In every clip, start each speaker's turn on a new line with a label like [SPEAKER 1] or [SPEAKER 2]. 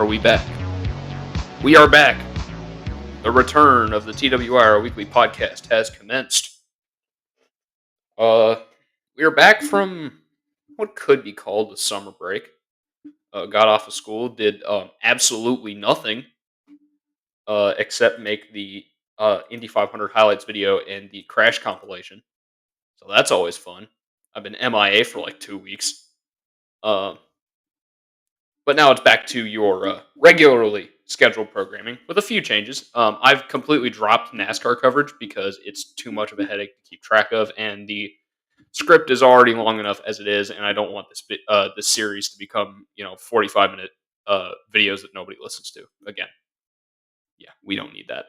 [SPEAKER 1] Are we back? We are back. The return of the TWR weekly podcast has commenced. Uh, we are back from what could be called a summer break. Got off of school, did absolutely nothing except make the Indy 500 highlights video and the crash compilation. So that's always fun. I've been MIA for like 2 weeks. Uh, But now it's back to your regularly scheduled programming with a few changes. I've completely dropped NASCAR coverage because it's too much of a headache to keep track of, and the script is already long enough as it is, and I don't want this series to become 45-minute videos that nobody listens to. Again, yeah, we don't need that.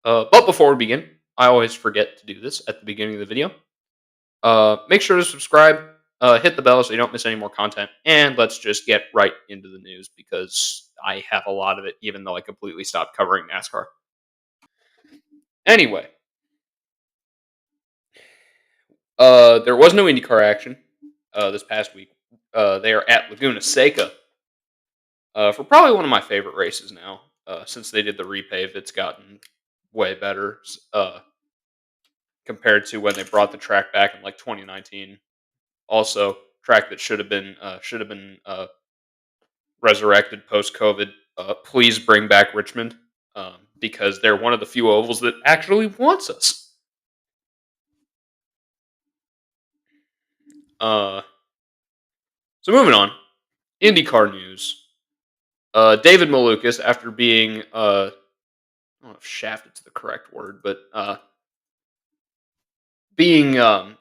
[SPEAKER 1] But before we begin, I always forget to do this at the beginning of the video. Make sure to subscribe, hit the bell so you don't miss any more content, and let's just get right into the news because I have a lot of it, even though I completely stopped covering NASCAR. Anyway, there was no IndyCar action this past week. They are at Laguna Seca for probably one of my favorite races now. Since they did the repave, it's gotten way better compared to when they brought the track back in like 2019. Also, track that should have been resurrected post COVID. Please bring back Richmond because they're one of the few ovals that actually wants us. So moving on, IndyCar news. David Malukas, after being I don't know if shafted to the correct word, but being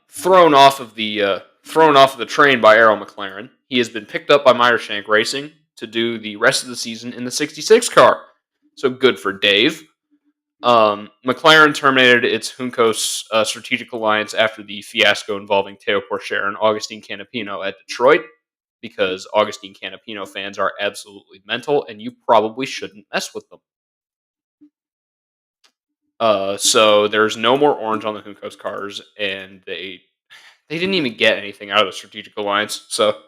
[SPEAKER 1] thrown off of the train by Arrow McLaren, he has been picked up by Meyershank Racing to do the rest of the season in the 66 car. So good for Dave. McLaren terminated its Juncos strategic alliance after the fiasco involving Teo Porcher and Augustine Canapino at Detroit, because Augustine Canapino fans are absolutely mental, and you probably shouldn't mess with them. So there's no more orange on the Juncos cars, and they didn't even get anything out of the strategic alliance. So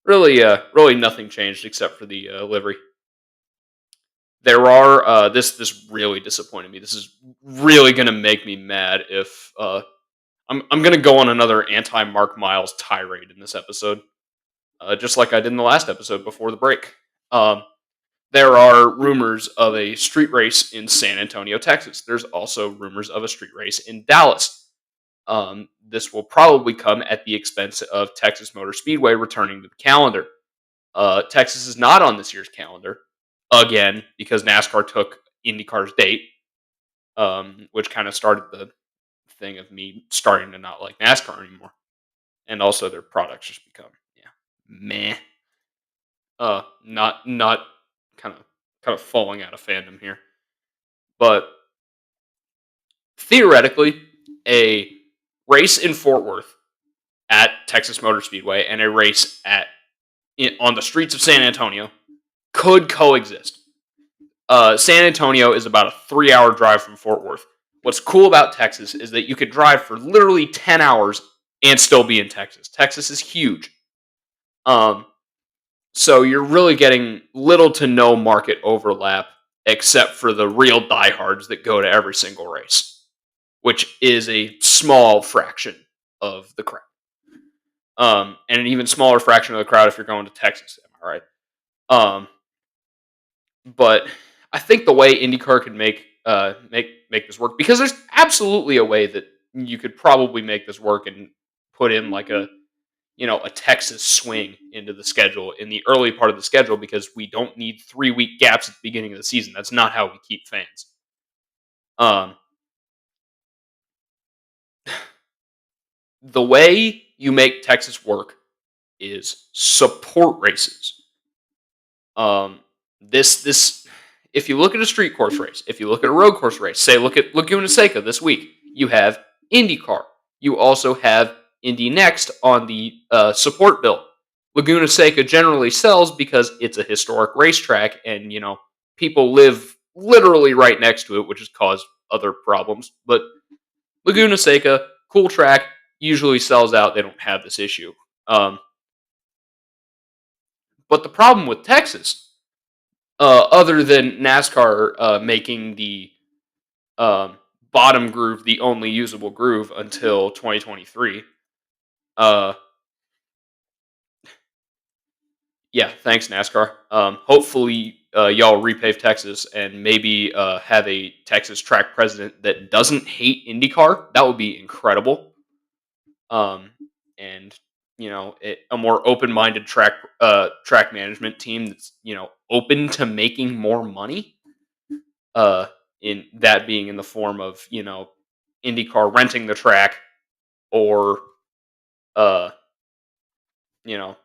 [SPEAKER 1] really nothing changed except for the livery. There are this really disappointed me. This is really gonna make me mad if I'm gonna go on another anti-Mark Miles tirade in this episode, just like I did in the last episode before the break. There are rumors of a street race in San Antonio, Texas. There's also rumors of a street race in Dallas. This will probably come at the expense of Texas Motor Speedway returning to the calendar. Texas is not on this year's calendar again because NASCAR took IndyCar's date, which kind of started the thing of me starting to not like NASCAR anymore, and also their products just become meh. Not kind of falling out of fandom here, but theoretically, a race in Fort Worth at Texas Motor Speedway and a race on the streets of San Antonio could coexist. San Antonio is about a 3-hour drive from Fort Worth. What's cool about Texas is that you could drive for literally 10 hours and still be in Texas. Texas is huge. So you're really getting little to no market overlap except for the real diehards that go to every single race, which is a small fraction of the crowd. And an even smaller fraction of the crowd if you're going to Texas. Am I right? But I think the way IndyCar could make this work, because there's absolutely a way that you could probably make this work and put in like a Texas swing into the schedule in the early part of the schedule, because we don't need 3-week gaps at the beginning of the season. That's not how we keep fans. The way you make Texas work is support races. This if you look at a street course race, if you look at a road course race, say look at Laguna Seca this week, you have IndyCar. You also have Indy Next on the support bill. Laguna Seca generally sells because it's a historic racetrack, and people live literally right next to it, which has caused other problems. But Laguna Seca, cool track, usually sells out. They don't have this issue. But the problem with Texas, other than NASCAR making the um, bottom groove the only usable groove until 2023, uh, yeah, thanks NASCAR. Hopefully, y'all repave Texas and maybe have a Texas track president that doesn't hate IndyCar. That would be incredible. Um, and a more open-minded track management team that's open to making more money. In that being in the form of IndyCar renting the track, or uh, you know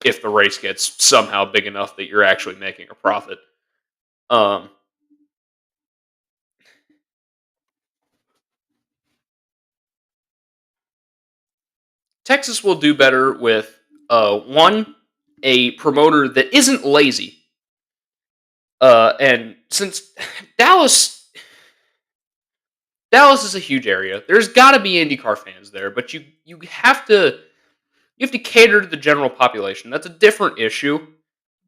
[SPEAKER 1] if the race gets somehow big enough that you're actually making a profit. Um, Texas will do better with one, a promoter that isn't lazy. And since Dallas Dallas is a huge area, there's got to be IndyCar fans there, but you have to cater to the general population. That's a different issue.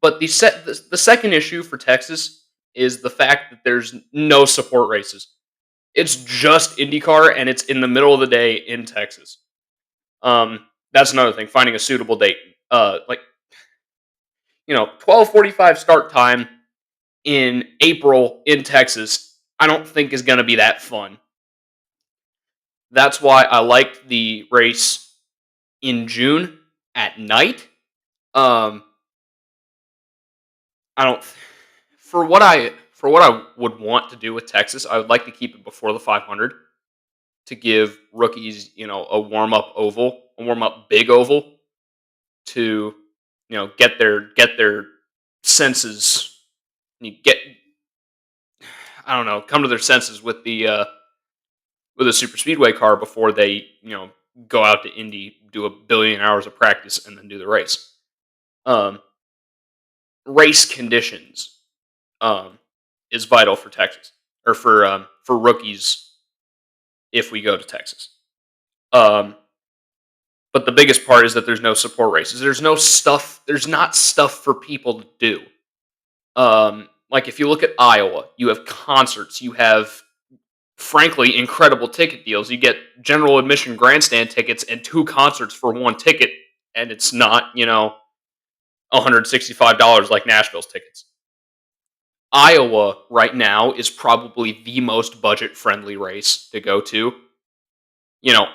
[SPEAKER 1] But the second issue for Texas is the fact that there's no support races. It's just IndyCar, and it's in the middle of the day in Texas. That's another thing. Finding a suitable date. 12:45 start time in April in Texas. I don't think is going to be that fun. That's why I liked the race in June at night. Um, I don't for what I would want to do with Texas, I would like to keep it before the 500 to give rookies, a warm up oval, a warm up big oval to, get their senses. You get, I don't know, come to their senses with a super speedway car before they, go out to Indy, do a billion hours of practice, and then do the race. Um, Race conditions is vital for Texas, or for rookies if we go to Texas. Um, but the biggest part is that there's no support races. There's no stuff. There's not stuff for people to do. Like if you look at Iowa, you have concerts. You have, frankly, incredible ticket deals. You get general admission grandstand tickets and two concerts for one ticket, and it's not $165 like Nashville's tickets. Iowa right now is probably the most budget friendly race to go to,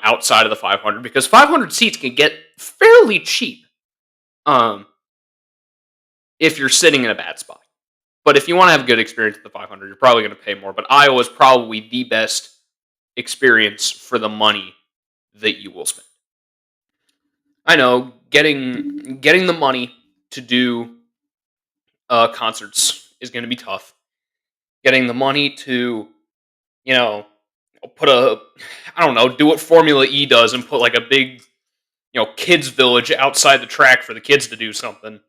[SPEAKER 1] outside of the 500, because 500 seats can get fairly cheap if you're sitting in a bad spot. But if you want to have a good experience at the 500, you're probably going to pay more. But Iowa is probably the best experience for the money that you will spend. I know getting the money to do concerts is going to be tough. Getting the money to, you know, put I don't know, do what Formula E does and put like a big, kids village outside the track for the kids to do something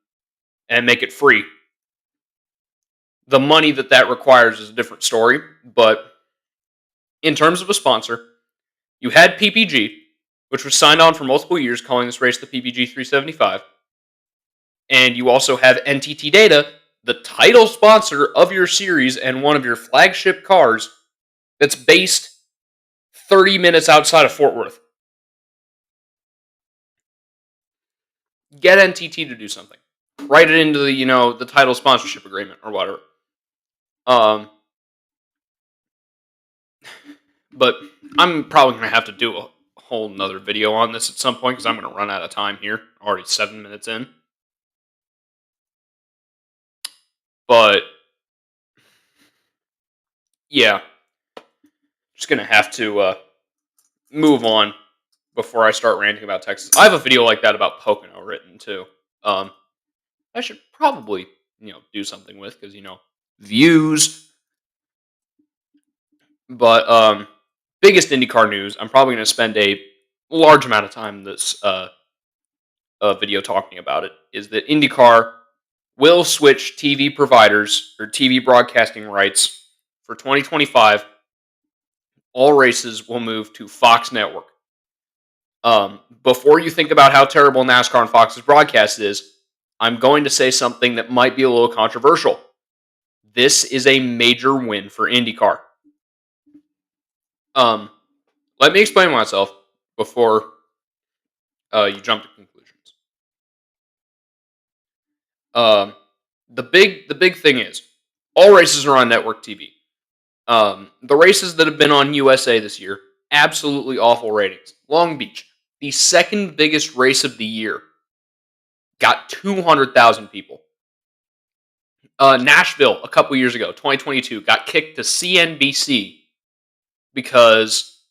[SPEAKER 1] and make it free. The money that requires is a different story, but in terms of a sponsor, you had PPG, which was signed on for multiple years, calling this race the PPG 375, and you also have NTT Data, the title sponsor of your series and one of your flagship cars, that's based 30 minutes outside of Fort Worth. Get NTT to do something. Write it into the title sponsorship agreement or whatever. But I'm probably going to have to do a whole nother video on this at some point because I'm going to run out of time here. Already 7 minutes in. But yeah, just going to have to move on before I start ranting about Texas. I have a video like that about Pocono written too. I should probably do something with because views. But biggest IndyCar news. I'm probably going to spend a large amount of time in this video talking about it. Is that IndyCar will switch TV providers or TV broadcasting rights for 2025. All races will move to Fox Network. Before you think about how terrible NASCAR and Fox's broadcast is, I'm going to say something that might be a little controversial. This is a major win for IndyCar. Let me explain myself before you jump to conclusions. The big thing is all races are on network TV. The races that have been on USA this year, absolutely awful ratings. Long Beach, the second biggest race of the year, got 200,000 people. Nashville, a couple years ago, 2022, got kicked to CNBC because,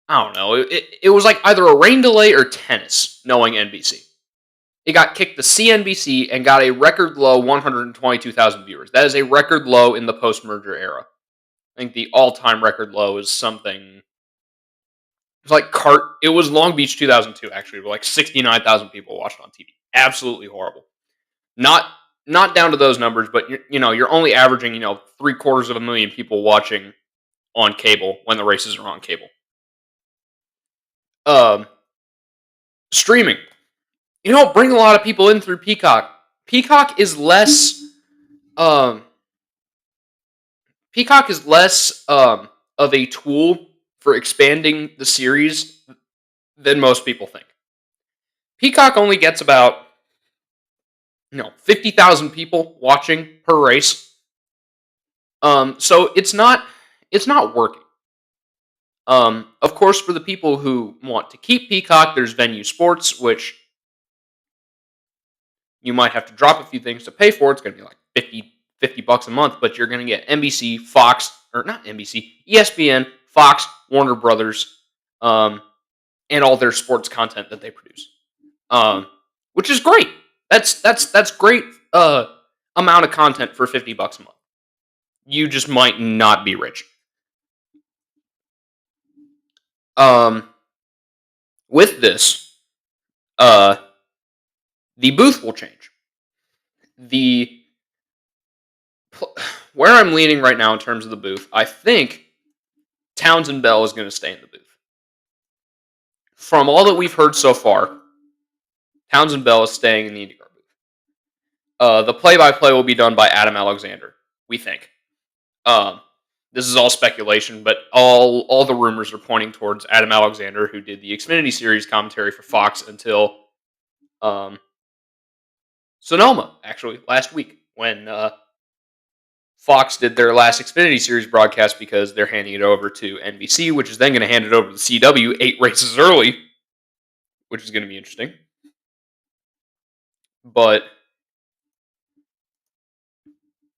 [SPEAKER 1] I don't know, it was like either a rain delay or tennis, knowing NBC. It got kicked to CNBC and got a record low 122,000 viewers. That is a record low in the post-merger era. I think the all-time record low is something. It was Long Beach 2002, actually, where like 69,000 people watched on TV. Absolutely horrible. Not down to those numbers, but you're only averaging 750,000 people watching on cable when the races are on cable. Streaming, bring a lot of people in through Peacock. Peacock is less of a tool for expanding the series than most people think. Peacock only gets about 50,000 people watching per race. So it's not working. Of course, for the people who want to keep Peacock, there's Venue Sports, which you might have to drop a few things to pay for. It's going to be like $50 a month, but you're going to get NBC, Fox, or not NBC, ESPN, Fox, Warner Brothers, and all their sports content that they produce, which is great. That's great amount of content for $50 a month. You just might not be rich. With this, the booth will change. Where I'm leaning right now in terms of the booth, I think Townsend Bell is going to stay in the booth. From all that we've heard so far, Townsend Bell is staying in the IndyCar booth. The play-by-play will be done by Adam Alexander, we think. This is all speculation, but all the rumors are pointing towards Adam Alexander, who did the Xfinity Series commentary for Fox until Sonoma, actually, last week, when Fox did their last Xfinity Series broadcast because they're handing it over to NBC, which is then going to hand it over to the CW 8 races early, which is going to be interesting. But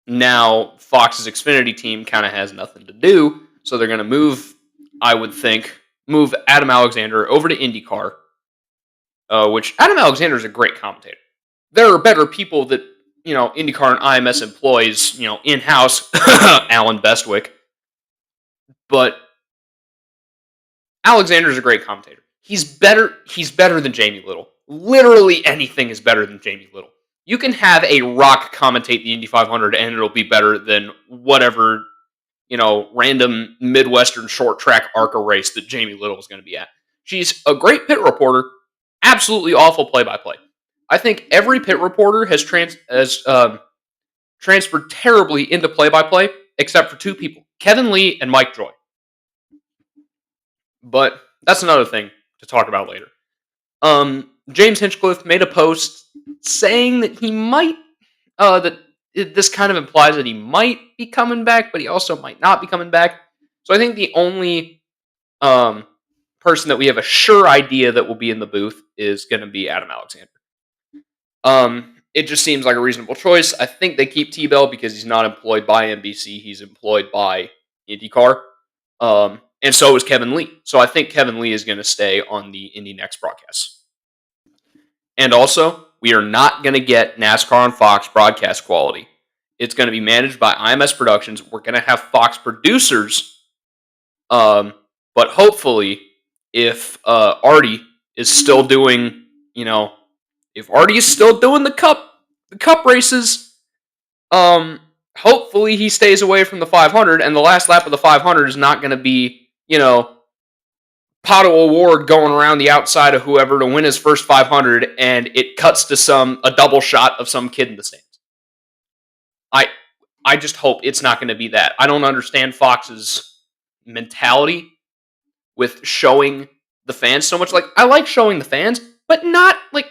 [SPEAKER 1] now Fox's Xfinity team kind of has nothing to do, so they're going to move Adam Alexander over to IndyCar, which Adam Alexander is a great commentator. There are better people that IndyCar and IMS employs, in-house, Alan Bestwick. But Alexander's a great commentator. He's better than Jamie Little. Literally anything is better than Jamie Little. You can have a Rock commentate the Indy 500 and it'll be better than whatever, random Midwestern short track ARCA race that Jamie Little is going to be at. She's a great pit reporter, absolutely awful play-by-play. I think every pit reporter has transferred terribly into play-by-play, except for two people, Kevin Lee and Mike Joy. But that's another thing to talk about later. James Hinchcliffe made a post saying that he might, this kind of implies that he might be coming back, but he also might not be coming back. So I think the only person that we have a sure idea that will be in the booth is going to be Adam Alexander. It just seems like a reasonable choice. I think they keep T-Bell because he's not employed by NBC. He's employed by IndyCar. And so is Kevin Lee. So I think Kevin Lee is going to stay on the Indy Next broadcasts. And also, we are not going to get NASCAR on Fox broadcast quality. It's going to be managed by IMS Productions. We're going to have Fox producers. But hopefully, if Artie is still doing, if Artie is still doing the cup races, hopefully he stays away from the 500, and the last lap of the 500 is not going to be, Pato Award going around the outside of whoever to win his first 500, and it cuts to a double shot of some kid in the stands. I I just hope it's not going to be that. I don't understand Fox's mentality with showing the fans so much. Like, I like showing the fans, but not like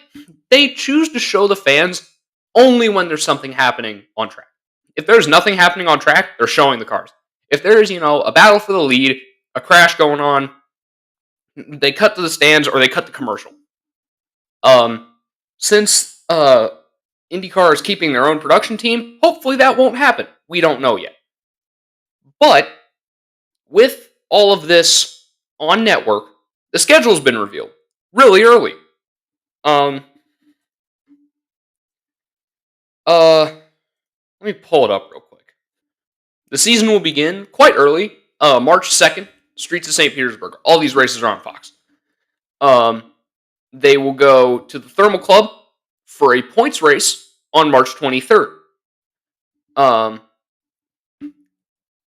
[SPEAKER 1] they choose to show the fans only when there's something happening on track. If there's nothing happening on track, they're showing the cars. If there's, a battle for the lead, a crash going on, they cut to the stands or they cut the commercial. Since IndyCar is keeping their own production team, hopefully that won't happen. We don't know yet. But with all of this on network, the schedule's been revealed really early. Um, let me pull it up real quick. The season will begin quite early, March 2nd, Streets of St. Petersburg. All these races are on Fox. They will go to the Thermal Club for a points race on March 23rd.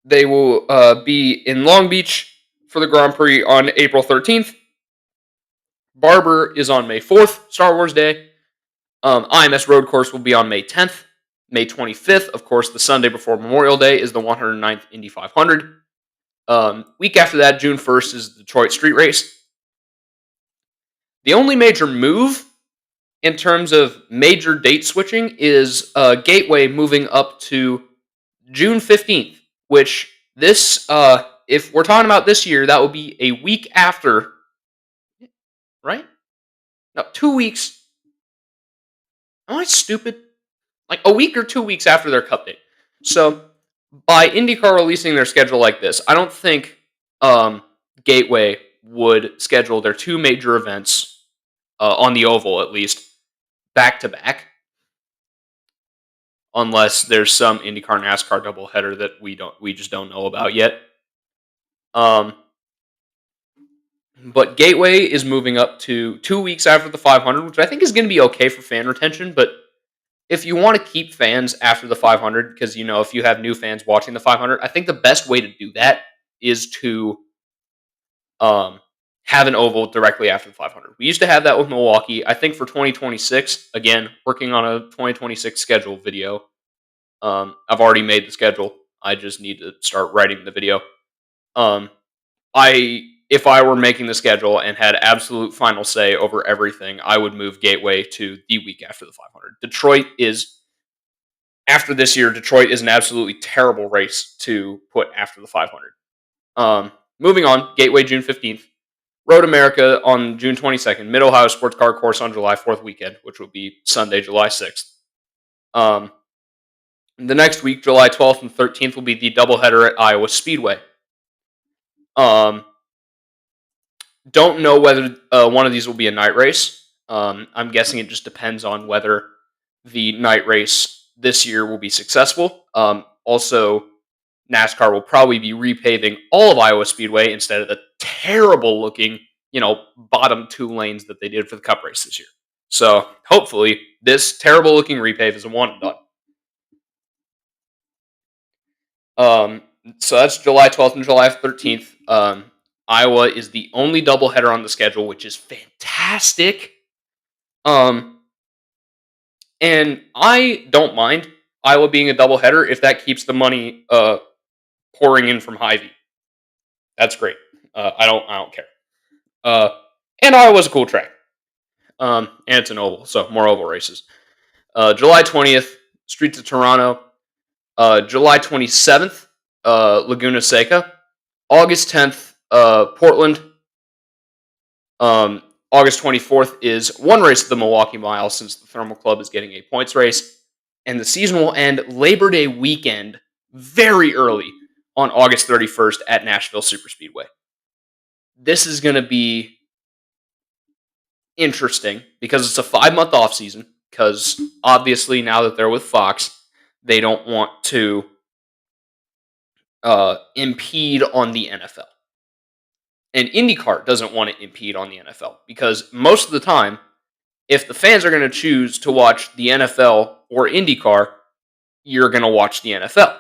[SPEAKER 1] They will be in Long Beach for the Grand Prix on April 13th. Barber is on May 4th, Star Wars Day. IMS Road Course will be on May 10th. May 25th, of course, the Sunday before Memorial Day, is the 109th Indy 500. Week after that, June 1st, is the Detroit Street Race. The only major move in terms of major date switching is Gateway moving up to June 15th, which if we're talking about this year, that will be a week after, right? No, 2 weeks. Am I stupid? Like a week or 2 weeks after their cup date. So by IndyCar releasing their schedule like this, I don't think Gateway would schedule their two major events on the oval, at least, back to back, unless there's some IndyCar NASCAR doubleheader that we just don't know about yet. But Gateway is moving up to 2 weeks after the 500, which I think is going to be okay for fan retention. But if you want to keep fans after the 500, because if you have new fans watching the 500, I think the best way to do that is to have an oval directly after the 500. We used to have that with Milwaukee. I think for 2026, again, working on a 2026 schedule video. I've already made the schedule. I just need to start writing the video. If I were making the schedule and had absolute final say over everything, I would move Gateway to the week after the 500. After this year, Detroit is an absolutely terrible race to put after the 500. Moving on, Gateway June 15th. Road America on June 22nd. Mid-Ohio Sports Car Course on July 4th weekend, which will be Sunday, July 6th. The next week, July 12th and 13th, will be the doubleheader at Iowa Speedway. Don't know whether one of these will be a night race. I'm guessing it just depends on whether the night race this year will be successful. Also, NASCAR will probably be repaving all of Iowa Speedway instead of the terrible-looking, bottom two lanes that they did for the Cup race this year. So, hopefully, this terrible-looking repave is a one and done. So that's July 12th and July 13th. Iowa is the only doubleheader on the schedule, which is fantastic. And I don't mind Iowa being a doubleheader if that keeps the money pouring in from Hy-Vee. That's great. I don't care. And Iowa's a cool track. And it's an oval, so more oval races. July 20th, Streets of Toronto. July 27th, Laguna Seca. August 10th, Portland. August 24th is one race of the Milwaukee Mile, since the Thermal Club is getting a points race. And the season will end Labor Day weekend very early on August 31st at Nashville Superspeedway. This is going to be interesting because it's a 5-month off season, because obviously now that they're with Fox, they don't want to impede on the NFL. And IndyCar doesn't want to impede on the NFL, because most of the time, if the fans are going to choose to watch the NFL or IndyCar, you're going to watch the NFL.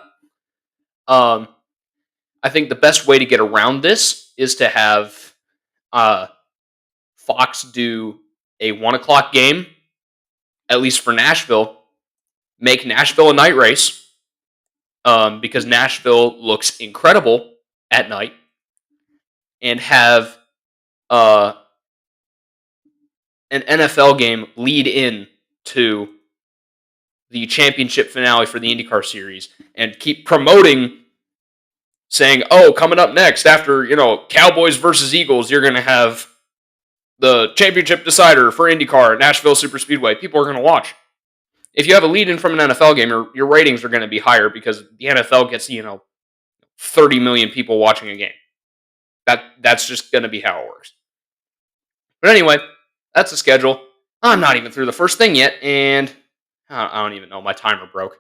[SPEAKER 1] I think the best way to get around this is to have uh, Fox do a 1 o'clock game, at least for Nashville, make Nashville a night race, because Nashville looks incredible at night, and have uh, an NFL game lead in to the championship finale for the IndyCar series, and keep promoting, saying, "Oh, coming up next after Cowboys versus Eagles, you're going to have the championship decider for IndyCar at Nashville Superspeedway." People are going to watch. If you have a lead-in from an NFL game, your ratings are going to be higher because the NFL gets 30 million people watching a game. That's just going to be how it works. But anyway, that's the schedule. I'm not even through the first thing yet, and I don't even know. My timer broke.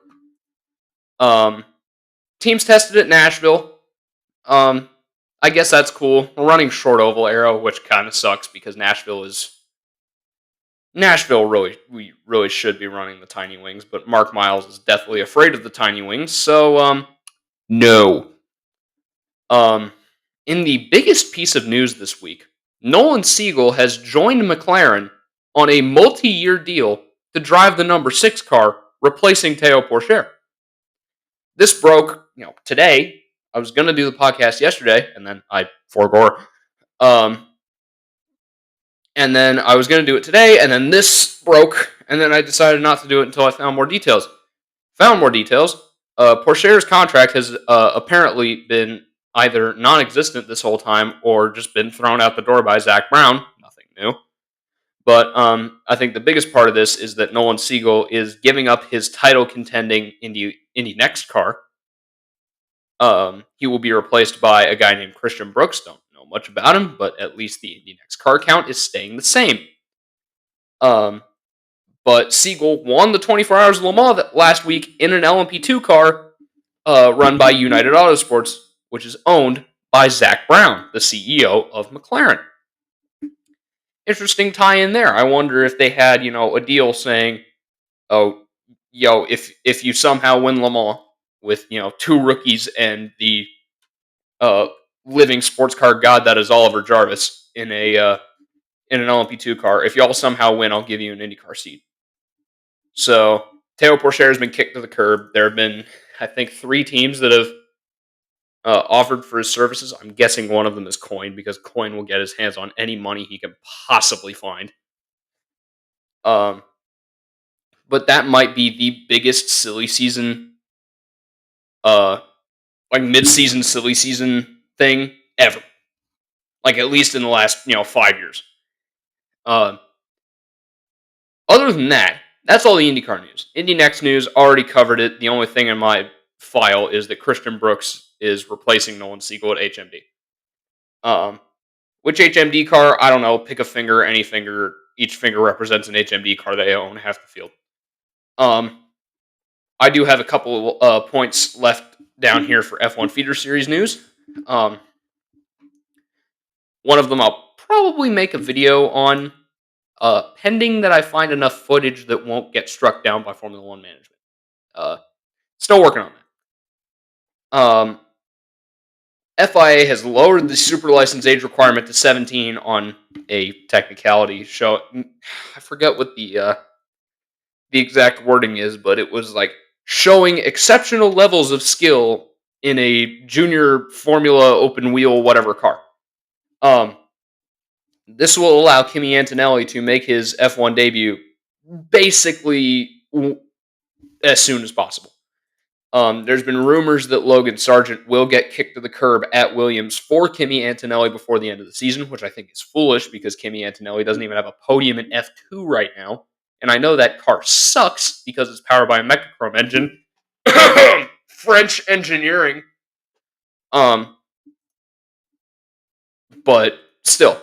[SPEAKER 1] Teams tested at Nashville. I guess that's cool. We're running short oval arrow, which kind of sucks because Nashville we really should be running the tiny wings, but Mark Miles is deathly afraid of the tiny wings, so no. In the biggest piece of news this week, Nolan Siegel has joined McLaren on a multi-year deal to drive the number 6 car, replacing Theo Pourchaire. This broke, today. I was going to do the podcast yesterday, and then I forbore. And then I was going to do it today, and then this broke, and then I decided not to do it until I found more details. Pourchaire's contract has apparently been either non-existent this whole time or just been thrown out the door by Zach Brown. Nothing new. But I think the biggest part of this is that Nolan Siegel is giving up his title-contending Indy Next car. He will be replaced by a guy named Christian Brooks. Don't know much about him, but at least the Indy Next car count is staying the same. But Siegel won the 24 Hours of Le Mans last week in an LMP2 car run by United Autosports, which is owned by Zach Brown, the CEO of McLaren. Interesting tie-in there. I wonder if they had, a deal saying, "Oh, if you somehow win Le Mans with, 2 rookies and the living sports car god that is Oliver Jarvis in an LMP2 car, if y'all somehow win, I'll give you an IndyCar seat." So Theo Pourchaire has been kicked to the curb. There have been, I think, 3 teams that have offered for his services. I'm guessing one of them is Coin, because Coin will get his hands on any money he can possibly find. But that might be the biggest silly season, mid-season silly season thing ever. At least in the last 5 years. Other than that, that's all the IndyCar news. Indy Next news, already covered it. The only thing in my file is that Christian Brooks is replacing Nolan Siegel at HMD. Which HMD car? I don't know. Pick a finger, any finger. Each finger represents an HMD car they own half the field. I do have a couple points left down here for F1 Feeder Series news. One of them I'll probably make a video on, pending that I find enough footage that won't get struck down by Formula One management. Still working on that. FIA has lowered the super license age requirement to 17 on a technicality. I forget what the exact wording is, but it was showing exceptional levels of skill in a junior Formula open wheel whatever car. This will allow Kimi Antonelli to make his F1 debut basically as soon as possible. There's been rumors that Logan Sargent will get kicked to the curb at Williams for Kimi Antonelli before the end of the season, which I think is foolish because Kimi Antonelli doesn't even have a podium in F2 right now. And I know that car sucks because it's powered by a Mecachrome engine. French engineering. But still,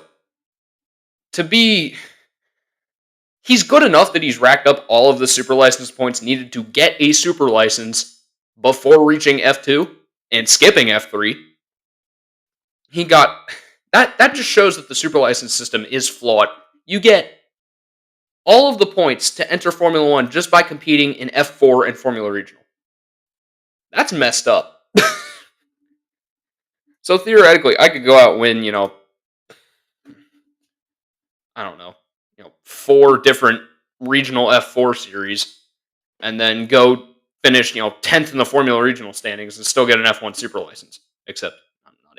[SPEAKER 1] he's good enough that he's racked up all of the super license points needed to get a super license before reaching F2 and skipping F3. He got that just shows that the super license system is flawed. You get all of the points to enter Formula One just by competing in F4 and Formula Regional. That's messed up. So theoretically, I could go out and win, I don't know, 4 different regional F4 series, and then go finish 10th in the Formula Regional standings and still get an F1 Super license. Except I'm not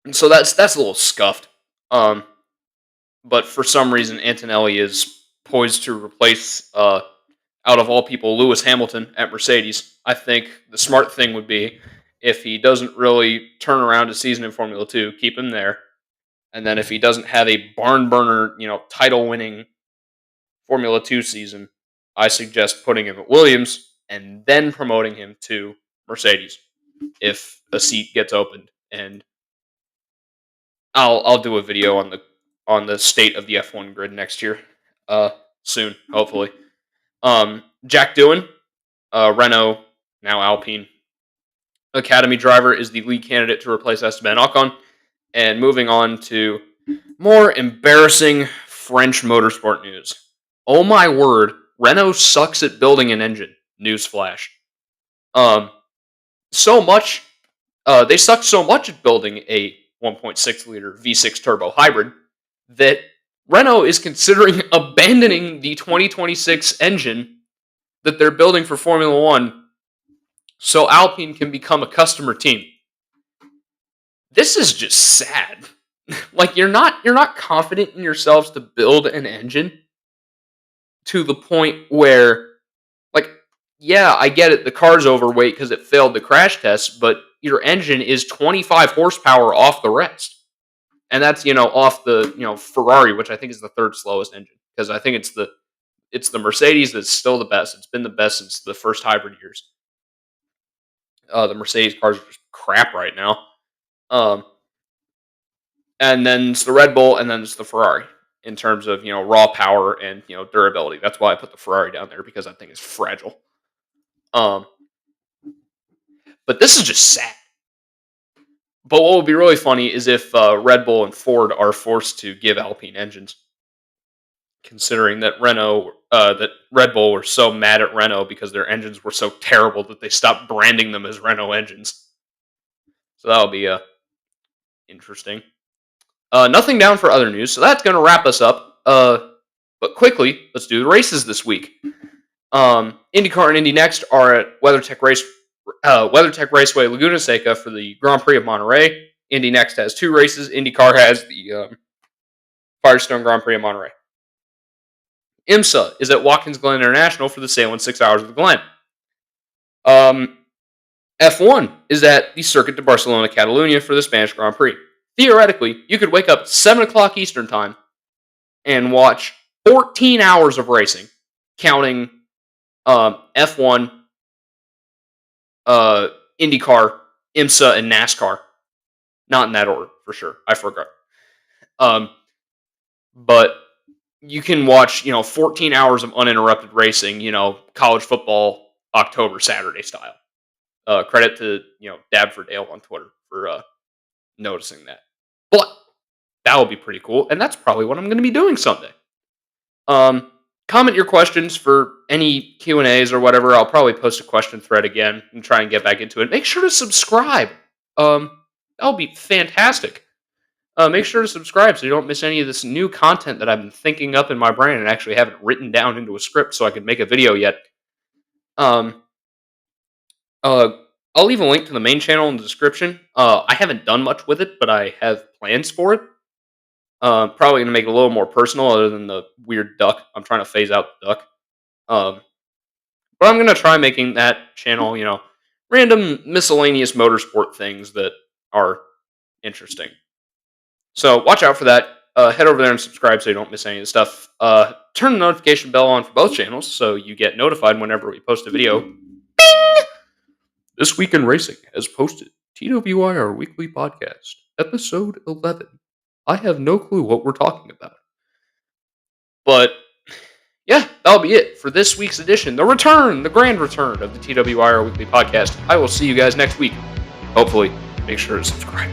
[SPEAKER 1] 18. So that's a little scuffed. But for some reason, Antonelli is poised to replace, out of all people, Lewis Hamilton at Mercedes. I think the smart thing would be, if he doesn't really turn around a season in Formula 2, keep him there. And then if he doesn't have a barn burner, title winning Formula 2 season, I suggest putting him at Williams and then promoting him to Mercedes if a seat gets opened. And I'll do a video on the state of the F1 grid next year, soon, hopefully. Jack Doohan, Renault, now Alpine Academy driver, is the lead candidate to replace Esteban Ocon. And moving on to more embarrassing French motorsport news. Oh my word, Renault sucks at building an engine. Newsflash. So much, they suck so much at building a 1.6 liter V6 turbo hybrid that Renault is considering abandoning the 2026 engine that they're building for Formula One so Alpine can become a customer team. This is just sad. Like, you're not confident in yourselves to build an engine to the point where, like, yeah, I get it, the car's overweight because it failed the crash test, but your engine is 25 horsepower off the rest. And that's, off the, Ferrari, which I think is the third slowest engine. Because I think it's the Mercedes that's still the best. It's been the best since the first hybrid years. The Mercedes cars are just crap right now. And then it's the Red Bull, and then it's the Ferrari in terms of, raw power and, durability. That's why I put the Ferrari down there, because I think it's fragile. But this is just sad. But what would be really funny is if Red Bull and Ford are forced to give Alpine engines, considering that Red Bull were so mad at Renault because their engines were so terrible that they stopped branding them as Renault engines. So that'll be interesting. Nothing down for other news, so that's going to wrap us up. But quickly, let's do the races this week. IndyCar and Indy Next are at WeatherTech Raceway Laguna Seca for the Grand Prix of Monterey. Indy Next has 2 races. IndyCar has the Firestone Grand Prix of Monterey. IMSA is at Watkins Glen International for the Salem 6 Hours of the Glen. F1 is at the Circuit de Barcelona Catalunya for the Spanish Grand Prix. Theoretically, you could wake up at 7 o'clock Eastern Time and watch 14 hours of racing, counting F1, IndyCar, IMSA, and NASCAR. Not in that order, for sure. I forgot. But you can watch, 14 hours of uninterrupted racing, college football, October, Saturday style. Credit to, Dab for Dale on Twitter for noticing that. But that would be pretty cool, and that's probably what I'm going to be doing someday. Comment your questions for any Q&As or whatever. I'll probably post a question thread again and try and get back into it. Make sure to subscribe. That'll be fantastic. Make sure to subscribe so you don't miss any of this new content that I've been thinking up in my brain and actually haven't written down into a script so I could make a video yet. I'll leave a link to the main channel in the description. I haven't done much with it, but I have plans for it. Probably going to make it a little more personal other than the weird duck. I'm trying to phase out the duck. But I'm going to try making that channel, random miscellaneous motorsport things that are interesting. So watch out for that. Head over there and subscribe so you don't miss any of the stuff. Turn the notification bell on for both channels so you get notified whenever we post a video. Bing! This Week in Racing has posted TWI, our weekly podcast, episode 11. I have no clue what we're talking about. But, yeah, that'll be it for this week's edition. The grand return of the TWI, our weekly podcast. I will see you guys next week. Hopefully, make sure to subscribe.